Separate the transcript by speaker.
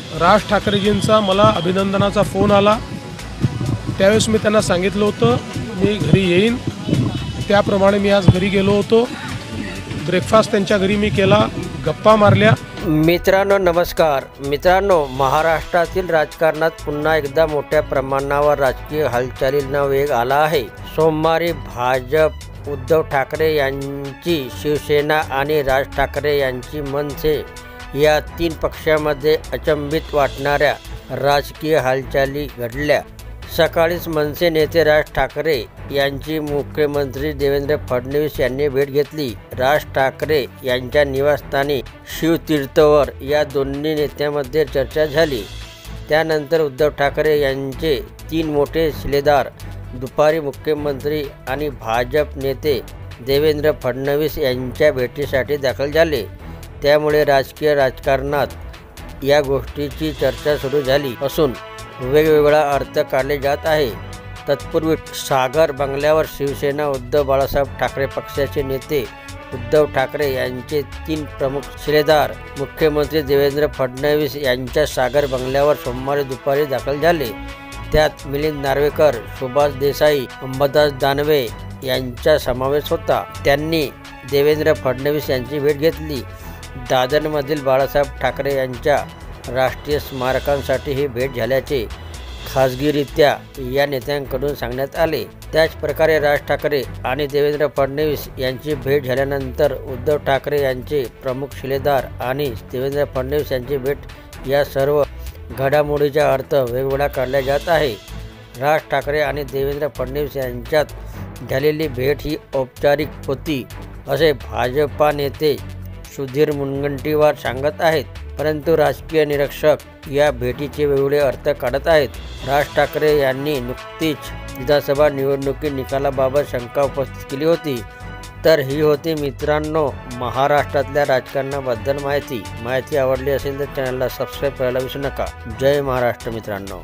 Speaker 1: राज ठाकरेजींचा मला अभिनंदनाचा फोन आला। त्यावेळेस मी त्यांना सांगितलं होतं मी घरी येईन, त्याप्रमाणे मी आज घरी गेलो होतो। ब्रेकफास्ट त्यांच्या घरी मी केला, गप्पा मारल्या।
Speaker 2: मित्रांनो नमस्कार। मित्रांनो, महाराष्ट्रातील राजकारणात पुन्हा एकदा मोठ्या प्रमाणावर राजकीय हालचालींना वेग आला आहे। सोमवारी भाजप, उद्धव ठाकरे यांची शिवसेना आणि राज ठाकरे यांची मनसे या तीन पक्षांमध्ये अचंबित वाटणाऱ्या राजकीय हालचाली घडल्या। सकाळीच मनसे नेते राज ठाकरे यांची मुख्यमंत्री देवेंद्र फडणवीस यांनी भेट घेतली। राज ठाकरे यांच्या निवासस्थानी शिवतीर्थवर या दोन्ही नेत्यांमध्ये चर्चा झाली। त्यानंतर उद्धव ठाकरे यांचे तीन मोठे शिलेदार दुपारी मुख्यमंत्री आणि भाजप नेते देवेंद्र फडणवीस यांच्या भेटीसाठी दाखल झाले। त्यामुळे राजकीय राजकारणात या गोष्टीची चर्चा सुरू झाली असून वेगवेगळा अर्थ काढले जात आहे। तत्पूर्वी सागर बंगल्यावर शिवसेना उद्धव बाळासाहेब ठाकरे पक्षाचे नेते उद्धव ठाकरे यांचे तीन प्रमुख शिलेदार मुख्यमंत्री देवेंद्र फडणवीस यांच्या सागर बंगल्यावर सोमवारी दुपारी दाखल झाले। त्यात मिलिंद नार्वेकर, सुभाष देसाई, अंबादास दानवे यांचा समावेश होता। त्यांनी देवेंद्र फडणवीस यांची भेट घेतली। दादरमधील बाळासाहेब ठाकरे यांच्या राष्ट्रीय स्मारकांसाठी ही भेट झाल्याचे खाजगीरित्या या नेत्यांकडून सांगण्यात आले। त्याचप्रकारे राज ठाकरे आणि देवेंद्र फडणवीस यांची भेट झाल्यानंतर उद्धव ठाकरे यांचे प्रमुख शिलेदार आणि देवेंद्र फडणवीस यांची भेट या सर्व घडामोडीचा अर्थ वेगवेगळा काढला जात आहे। राज ठाकरे आणि देवेंद्र फडणवीस यांच्यात झालेली भेट ही औपचारिक होती असे भाजपा नेते सुधीर मुनगंटीवार सांगत आहेत, परंतु राजकीय निरीक्षक या भेटीचे वेगवेगळे अर्थ काढत आहेत। राज ठाकरे यांनी नुकतीच विधानसभा निवडणुकी निकालाबाबत शंका उपस्थित केली होती। तर ही होती मित्रांनो महाराष्ट्रातल्या राजकारणाबद्दल माहिती आवडली असेल तर चॅनलला सबस्क्राईब करायला विसरू नका। जय महाराष्ट्र मित्रांनो।